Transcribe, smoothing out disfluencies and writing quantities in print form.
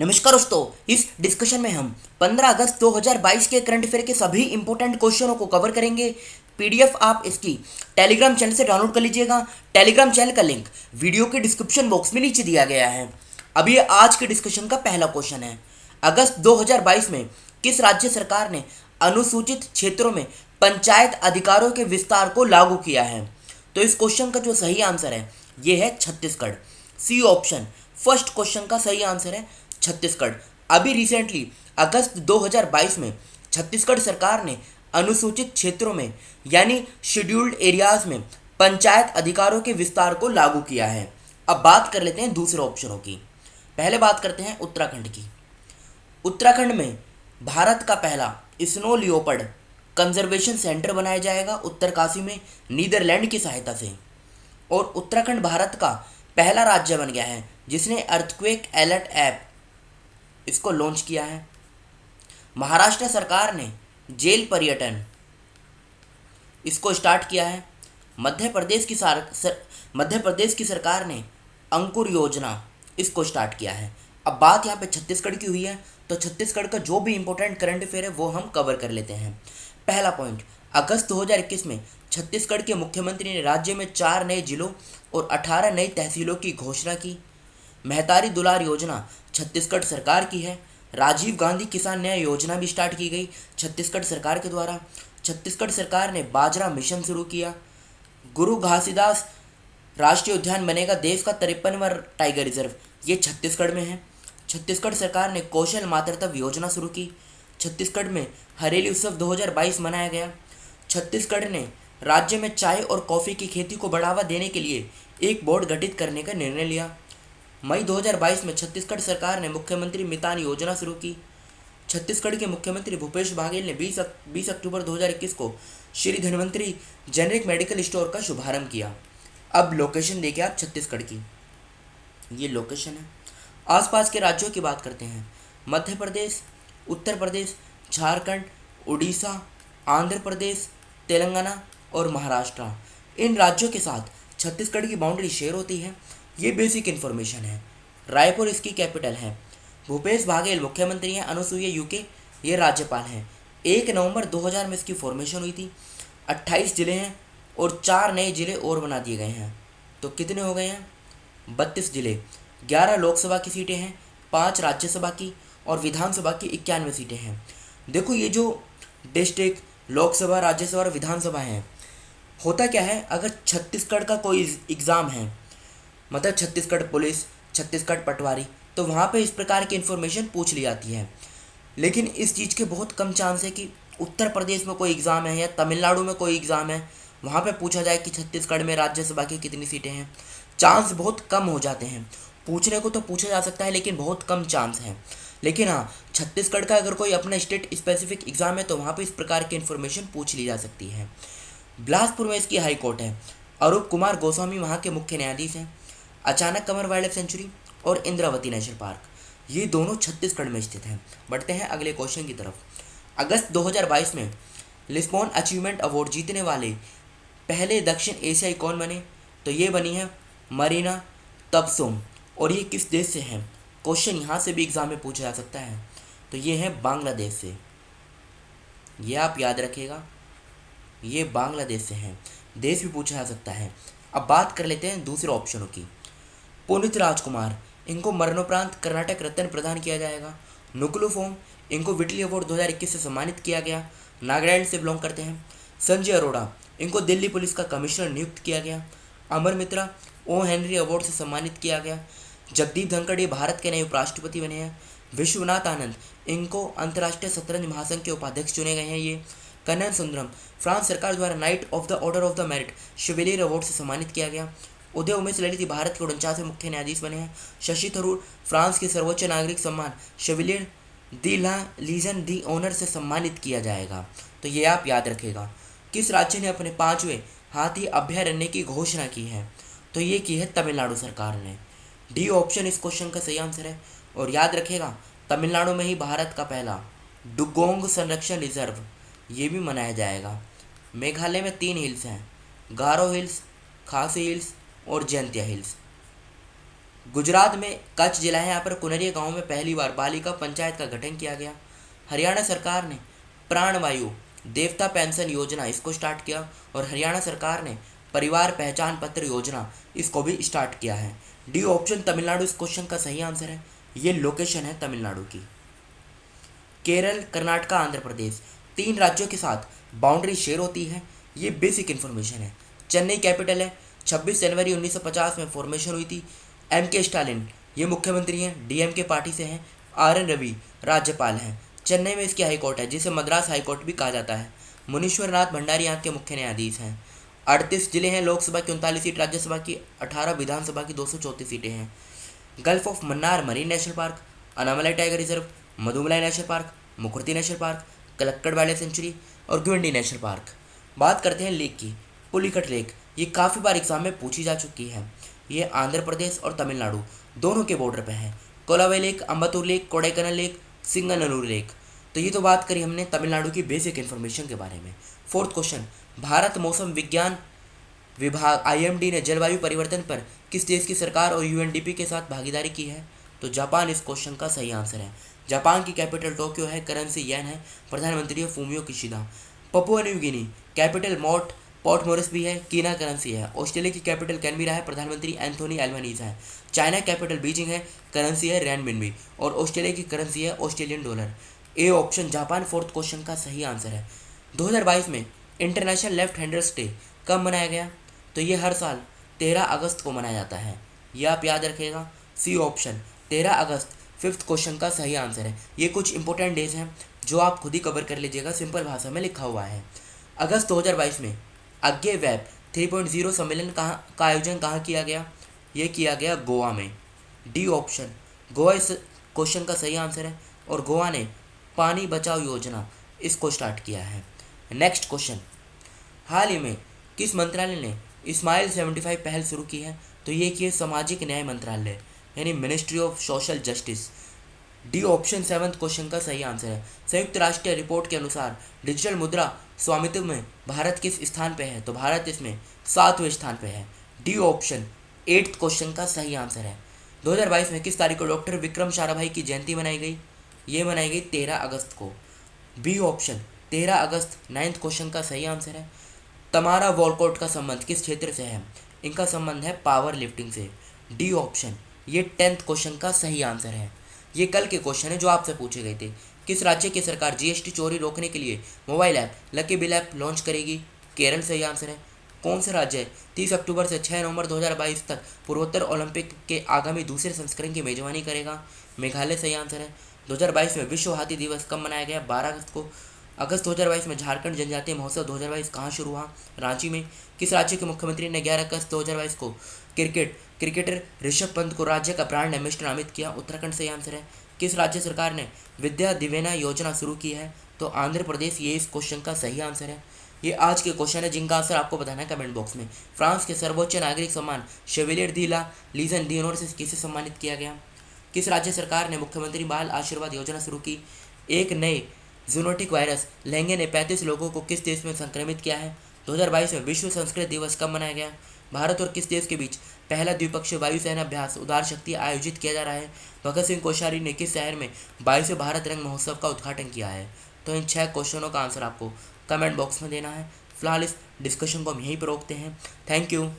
नमस्कार दोस्तों, इस डिस्कशन में हम 15 अगस्त 2022 के करंट अफेयर के सभी इंपॉर्टेंट क्वेश्चनों को कवर करेंगे। पीडीएफ आप इसकी टेलीग्राम चैनल से डाउनलोड कर लीजिएगा। टेलीग्राम चैनल का लिंक वीडियो के डिस्क्रिप्शन बॉक्स में नीचे दिया गया है। अब ये आज के डिस्कशन का पहला क्वेश्चन है। अगस्त 2022 में किस राज्य सरकार ने अनुसूचित क्षेत्रों में पंचायत अधिकारों के विस्तार को लागू किया है? तो इस क्वेश्चन का जो सही आंसर है ये है Chhattisgarh. C option first question का सही आंसर है छत्तीसगढ़। अभी रिसेंटली अगस्त 2022 में छत्तीसगढ़ सरकार ने अनुसूचित क्षेत्रों में यानी शेड्यूल्ड एरियाज में पंचायत अधिकारों के विस्तार को लागू किया है। अब बात कर लेते हैं दूसरे ऑप्शनों की। पहले बात करते हैं उत्तराखंड की। उत्तराखंड में भारत का पहला स्नो लियोपर्ड कंजर्वेशन सेंटर बनाया जाएगा उत्तरकाशी में नीदरलैंड की सहायता से। और उत्तराखंड भारत का पहला राज्य बन गया है जिसने अर्थक्वेक अलर्ट ऐप इसको लॉन्च किया है। महाराष्ट्र सरकार ने जेल पर्यटन इसको स्टार्ट किया है। मध्य प्रदेश की सरकार ने अंकुर योजना इसको स्टार्ट किया है। अब बात यहाँ पे छत्तीसगढ़ की हुई है तो छत्तीसगढ़ का जो भी इंपॉर्टेंट करंट अफेयर है वो हम कवर कर लेते हैं। पहला पॉइंट, अगस्त 2021 में छत्तीसगढ़ के मुख्यमंत्री ने राज्य में 4 नए जिलों और 18 नई तहसीलों की घोषणा की। महतारी दुलार योजना छत्तीसगढ़ सरकार की है। राजीव गांधी किसान न्याय योजना भी स्टार्ट की गई छत्तीसगढ़ सरकार के द्वारा। छत्तीसगढ़ सरकार ने बाजरा मिशन शुरू किया। गुरु घासीदास राष्ट्रीय उद्यान बनेगा देश का 53वां टाइगर रिजर्व, ये छत्तीसगढ़ में है। छत्तीसगढ़ सरकार ने कौशल मातृत्व योजना शुरू की। छत्तीसगढ़ में हरेली उत्सव 2022 मनाया गया। छत्तीसगढ़ ने राज्य में चाय और कॉफ़ी की खेती को बढ़ावा देने के लिए एक बोर्ड गठित करने का निर्णय लिया। मई 2022 में छत्तीसगढ़ सरकार ने मुख्यमंत्री मितान योजना शुरू की। छत्तीसगढ़ के मुख्यमंत्री भूपेश बघेल ने 20 अक्टूबर 2021 को Shri Dhanvantari generic medical store का शुभारंभ किया। अब लोकेशन देखिए आप छत्तीसगढ़ की, ये लोकेशन है। आसपास के राज्यों की बात करते हैं। मध्य प्रदेश, उत्तर प्रदेश, झारखंड, उड़ीसा, आंध्र प्रदेश, तेलंगाना और महाराष्ट्र, इन राज्यों के साथ छत्तीसगढ़ की बाउंड्री शेयर होती है। ये बेसिक इन्फॉर्मेशन है। रायपुर इसकी कैपिटल है। भूपेश बघेल मुख्यमंत्री हैं। अनुसुईया यूके ये राज्यपाल हैं। 1 नवंबर 2000 में इसकी फॉर्मेशन हुई थी। 28 जिले हैं और 4 नए जिले और बना दिए गए हैं। तो कितने हो गए हैं? 32 जिले। 11 लोकसभा की सीटें हैं, 5 राज्यसभा की और विधानसभा की 91 सीटें हैं। देखो ये जो डिस्ट्रिक्ट, लोकसभा, राज्यसभा और विधानसभा हैं, होता क्या है, अगर छत्तीसगढ़ का कोई एग्ज़ाम है, मतलब छत्तीसगढ़ पुलिस, छत्तीसगढ़ पटवारी, तो वहाँ पे इस प्रकार की इन्फॉर्मेशन पूछ ली जाती है। लेकिन इस चीज़ के बहुत कम चांस है कि उत्तर प्रदेश में कोई एग्ज़ाम है या तमिलनाडु में कोई एग्ज़ाम है वहाँ पे पूछा जाए कि छत्तीसगढ़ में राज्यसभा की कितनी सीटें हैं। चांस बहुत कम हो जाते हैं। पूछने को तो पूछा जा सकता है लेकिन बहुत कम चांस है। लेकिन हाँ, छत्तीसगढ़ का अगर कोई अपना स्टेट स्पेसिफिक एग्ज़ाम है तो वहाँ पर इस प्रकार की इन्फॉर्मेशन पूछ ली जा सकती है। बिलासपुर में इसकी हाई कोर्ट है। अरूप कुमार गोस्वामी वहाँ के मुख्य न्यायाधीश हैं। अचानक कमर वाइल्ड लाइफ सेंचुरी और इंद्रावती नेशनल पार्क, ये दोनों छत्तीसगढ़ में स्थित हैं। बढ़ते हैं अगले क्वेश्चन की तरफ। अगस्त 2022 में लिस्बन अचीवमेंट अवार्ड जीतने वाले पहले दक्षिण एशियाई कौन बने? तो ये बनी है मरीना तबसुम। और ये किस देश से हैं? क्वेश्चन यहाँ से भी एग्जाम में पूछा जा सकता है। तो ये है बांग्लादेश से, ये आप याद रखिएगा, ये बांग्लादेश से हैं। देश भी पूछा जा सकता है। अब बात कर लेते हैं दूसरे ऑप्शनों की। पुनीत राजकुमार, इनको मरणोपरांत कर्नाटक रत्न प्रदान किया जाएगा। नुकुलू फोम, इनको विटली अवार्ड 2021 से सम्मानित किया गया, नागालैंड से बिलोंग करते हैं। संजय अरोड़ा, इनको दिल्ली पुलिस का कमिश्नर नियुक्त किया गया। अमर मित्रा, ओ हेनरी अवार्ड से सम्मानित किया गया। जगदीप धनखड़, ये भारत के नए उपराष्ट्रपति बने हैं। विश्वनाथ आनंद, इनको अंतर्राष्ट्रीय शतरंज महासंघ के उपाध्यक्ष चुने गए हैं। ये कन्नन सुंदरम, फ्रांस सरकार द्वारा knight of the order of the merit chevalier award से सम्मानित किया गया। उदय उमेश ललित भारत के 49वें मुख्य न्यायाधीश बने हैं। शशि थरूर, फ्रांस के सर्वोच्च नागरिक सम्मान शेविलियर दी ला लीजन दी ऑनर से सम्मानित किया जाएगा। तो ये आप याद रखेगा। किस राज्य ने अपने 5वें हाथी अभयारण्य की घोषणा की है? तो ये की है तमिलनाडु सरकार ने। डी ऑप्शन इस क्वेश्चन का सही आंसर है। और याद रखेगा, तमिलनाडु में ही भारत का पहला डुगोंग संरक्षण रिजर्व ये भी मनाया जाएगा। मेघालय में 3 हिल्स हैं, गारो हिल्स, खासी हिल्स और जयंतिया हिल्स। गुजरात में कच्छ जिला है, यहाँ पर कुनरिया गांव में पहली बार बालिका पंचायत का गठन किया गया। हरियाणा सरकार ने प्राणवायु देवता पेंशन योजना इसको स्टार्ट किया, और हरियाणा सरकार ने परिवार पहचान पत्र योजना इसको भी स्टार्ट किया है। डी ऑप्शन तमिलनाडु इस क्वेश्चन का सही आंसर है। ये लोकेशन है तमिलनाडु की। केरल, कर्नाटका, आंध्र प्रदेश, तीन राज्यों के साथ बाउंड्री शेयर होती है। ये बेसिक इन्फॉर्मेशन है। चेन्नई कैपिटल है। 26 जनवरी 1950 में फॉर्मेशन हुई थी। एम के स्टालिन ये मुख्यमंत्री हैं, डीएमके पार्टी से हैं। आर एन रवि राज्यपाल हैं। चेन्नई में इसकी हाई कोर्ट है, जिसे मद्रास हाई कोर्ट भी कहा जाता है। मुनीश्वर नाथ भंडारी यहाँ के मुख्य न्यायाधीश हैं। 38 जिले हैं, लोकसभा की 39 सीट, राज्यसभा की 18, विधानसभा की 234 सीटें हैं। Gulf of Mannar marine national park, Anamalai tiger reserve, Mudumalai national park, Mukurthi national park, Kalakkad wild sanctuary और ग्विंडी नेशनल पार्क। बात करते हैं लेक की। पुलिकट लेक ये काफ़ी बार एग्जाम में पूछी जा चुकी है। ये आंध्र प्रदेश और तमिलनाडु दोनों के बॉर्डर पे है। Kolavai lake, Ambattur lake, Kodaikanal lake, Singanallur lake. तो ये तो बात करी हमने तमिलनाडु की बेसिक इन्फॉर्मेशन के बारे में। फोर्थ क्वेश्चन, भारत मौसम विज्ञान विभाग आईएमडी ने जलवायु परिवर्तन पर किस देश की सरकार और यूएनडीपी के साथ भागीदारी की है? तो जापान इस क्वेश्चन का सही आंसर है। जापान की कैपिटल टोक्यो है, करेंसी येन है, प्रधानमंत्री है Fumio Kishida. Papua New Guinea capital Port Moresby भी है, कीना करेंसी है। ऑस्ट्रेलिया की कैपिटल कैनबेरा है, प्रधानमंत्री एंथोनी एल्बनीज़ है। चाइना कैपिटल बीजिंग है, करेंसी है रेनमिनबी, और ऑस्ट्रेलिया की करेंसी है Australian dollar. A option Japan fourth question का सही आंसर है। 2022 में इंटरनेशनल लेफ्ट हैंडर्स डे कब मनाया गया? तो ये हर साल 13 अगस्त को मनाया जाता है। ये आप याद रखिएगा। सी ऑप्शन 13 अगस्त फिफ्थ क्वेश्चन का सही आंसर है। ये कुछ इंपॉर्टेंट डेज हैं जो आप खुद ही कवर कर लीजिएगा, सिंपल भाषा में लिखा हुआ है। अगस्त 2022 में अज्ञे वेब 3.0 सम्मेलन का आयोजन कहाँ किया गया? ये किया गया गोवा में। डी ऑप्शन गोवा इस क्वेश्चन का सही आंसर है, और गोवा ने पानी बचाओ योजना इसको स्टार्ट किया है। नेक्स्ट क्वेश्चन, हाल ही में किस मंत्रालय ने स्माइल 75 पहल शुरू की है? तो ये की है सामाजिक न्याय मंत्रालय, यानी ministry of social justice. D option seventh question का सही आंसर है। संयुक्त राष्ट्र रिपोर्ट के अनुसार डिजिटल मुद्रा स्वामित्व में भारत किस स्थान पे है? तो भारत इसमें 7वें स्थान पे है। डी ऑप्शन एट्थ क्वेश्चन का सही आंसर है। 2022 में किस तारीख को डॉक्टर विक्रम साराभाई की जयंती मनाई गई? ये मनाई गई 13 अगस्त को। बी ऑप्शन 13 अगस्त नाइन्थ क्वेश्चन का सही आंसर है। तमारा वॉलकॉट का संबंध किस क्षेत्र से है? इनका संबंध है पावर लिफ्टिंग से। डी ऑप्शन ये 10th क्वेश्चन का सही आंसर है। ये कल के क्वेश्चन है जो आपसे पूछे गए थे। किस राज्य की सरकार जीएसटी चोरी रोकने के लिए mobile app lucky bill app launch करेगी? केरल सही आंसर है। कौन सा राज्य 30 अक्टूबर से 6 नवंबर 2022 तक पूर्वोत्तर ओलंपिक के आगामी दूसरे संस्करण की मेजबानी करेगा? मेघालय सही आंसर है। 2022 में विश्व हाथी दिवस कब मनाया गया? 12 अगस्त को। अगस्त 2022 में झारखंड जनजातीय महोत्सव 2022 कहाँ शुरू हुआ? रांची में। किस राज्य के मुख्यमंत्री ने 11 अगस्त 2022 को क्रिकेटर ऋषभ पंत को राज्य का ब्रांड एम्बेसडर नामित किया? उत्तराखंड सही आंसर है। किस राज्य सरकार ने विद्या दिवेना योजना शुरू की है? तो आंध्र प्रदेश। ये इस क्वेश्चन का सही आंसर है। ये आज के क्वेश्चन है जिनका आंसर आपको बताना है कमेंट बॉक्स में। फ्रांस के सर्वोच्च नागरिक सम्मान शेवेलियर दी ला लीजन डी से किसे सम्मानित किया गया? किस राज्य सरकार ने मुख्यमंत्री बाल आशीर्वाद योजना शुरू की? एक नए जूनोटिक वायरस लैंगे ने 35 लोगों को किस देश में संक्रमित किया है? 2022 में विश्व संस्कृत दिवस कब मनाया गया? भारत और किस देश के बीच पहला द्विपक्षीय वायुसेना अभ्यास उदार शक्ति आयोजित किया जा रहा है? भगत सिंह कोश्यारी ने किस शहर में 22वें भारत रंग महोत्सव का उद्घाटन किया है? तो इन 6 क्वेश्चनों का आंसर आपको कमेंट बॉक्स में देना है। फिलहाल इस डिस्कशन को हम यहीं पर रोकते हैं। Thank you.